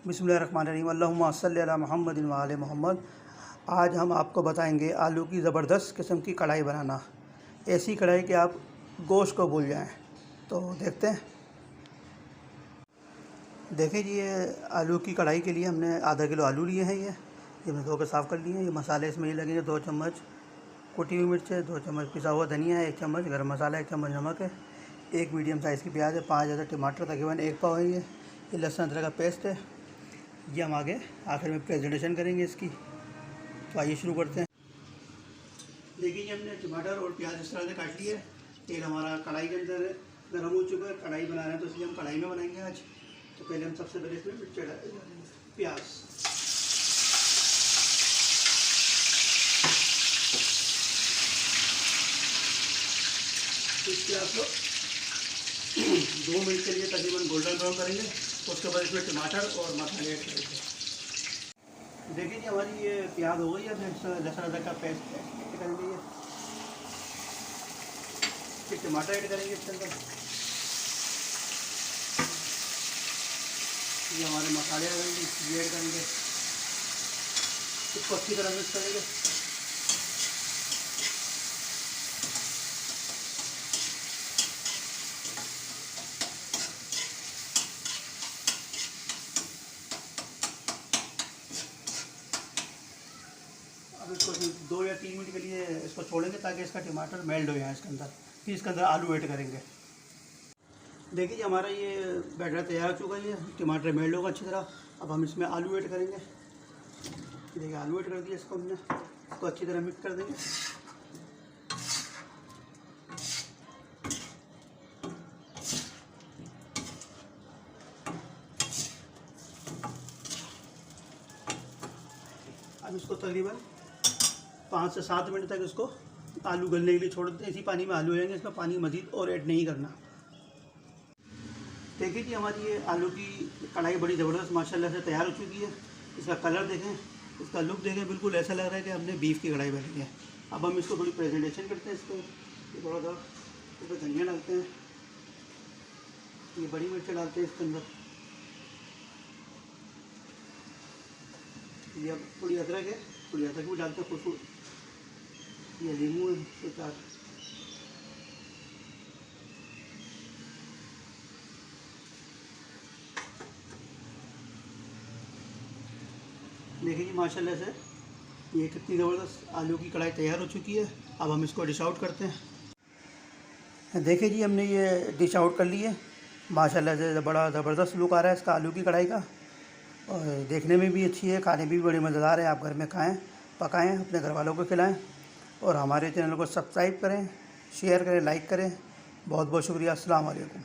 बिस्मिल्लाहिर्रहमानिर्रहीम अल्लाहुम्मा सल्लि अला मुहम्मदिन व आले मोहम्मद। आज हम आपको बताएंगे आलू की ज़बरदस्त किस्म की कढ़ाई बनाना। ऐसी कढ़ाई कि आप गोश्त को भूल जाएं। तो देखते हैं। देखें जी, ये आलू की कढ़ाई के लिए हमने आधा किलो आलू लिए हैं। ये हमने धो के साफ़ कर लिए हैं। ये मसाले इसमें ये लगेंगे 2 चम्मच कुटी हुई मिर्च है, 2 चम्मच पिसा हुआ धनिया है, 1 चम्मच गरम मसाला, 1 चम्मच नमक है, 1 मीडियम साइज़ की प्याज है, 5 ज़्यादा टमाटर तकरीबन 1 पाव है। ये लहसुन अदरक का पेस्ट है। ये हम आखिर में प्रेजेंटेशन करेंगे इसकी। तो आइए शुरू करते हैं। देखिए, हमने टमाटर और प्याज इस तरह से काट लिया है। तेल हमारा कढ़ाई के अंदर गर्म हो चुका है। कढ़ाई बना रहे हैं तो इसलिए हम कढ़ाई में बनाएंगे आज। तो पहले हम सबसे पहले इसमें मिर्च डालेंगे, प्याज। इस प्याज को 2 मिनट के लिए तकरीबन गोल्डन ब्राउन करेंगे। उसके बाद इसमें टमाटर और मसाले ऐड करेंगे। देखिए जी, हमारी ये प्याज हो गई है। लहसुन अदरक का पेस्ट ऐड करेंगे। ये फिर टमाटर ऐड करेंगे इसके अंदर। ये हमारे मसाले आ गए, ये ऐड करेंगे। इसको अच्छी तरह मिक्स करेंगे। अब इसको 2 या 3 मिनट के लिए इसको छोड़ेंगे ताकि इसका टमाटर मेल्ट हो जाए इसके अंदर। फिर इसके अंदर आलू ऐड करेंगे। देखिए, हमारा ये बैटर तैयार हो चुका है। ये टमाटर मेल्ट होगा अच्छी तरह। अब हम इसमें आलू ऐड करेंगे। देखिए, आलू ऐड कर दिया। इसको हमने इसको अच्छी तरह मिक्स कर देंगे। अब इसको तकरीबन 5 से 7 मिनट तक इसको आलू गलने के लिए छोड़ देते हैं। इसी पानी में आलू रहेंगे। इसमें पानी मज़ीद और ऐड नहीं करना। देखिए जी, हमारी ये आलू की कढ़ाई बड़ी ज़बरदस्त माशाल्लाह से तैयार हो चुकी है। इसका कलर देखें, इसका लुक देखें, बिल्कुल ऐसा लग रहा है कि हमने बीफ की कढ़ाई बनी है। अब हम इसको थोड़ी प्रेजेंटेशन करते हैं। इसको थोड़ा सा इस पर धनिया डालते हैं। ये बड़ी मिर्च डालते हैं इसके अंदर। ये अब थोड़ी अदरक है, थोड़ी अदरक भी डालते हैं खुशबू। ये नींबू है 4। देखिए जी, माशाल्लाह से ये कितनी ज़बरदस्त आलू की कढ़ाई तैयार हो चुकी है। अब हम इसको डिश आउट करते हैं। देखिए जी, हमने ये डिश आउट कर ली है। माशाल्लाह से बड़ा ज़बरदस्त लुक आ रहा है इसका आलू की कढ़ाई का। और देखने में भी अच्छी है, खाने में भी बड़ी मज़ेदार है। आप घर में खाएँ, पकाएँ, अपने घर वालों को खिलाएँ। और हमारे चैनल को सब्सक्राइब करें, शेयर करें, लाइक करें। बहुत बहुत शुक्रिया। अस्सलाम वालेकुम।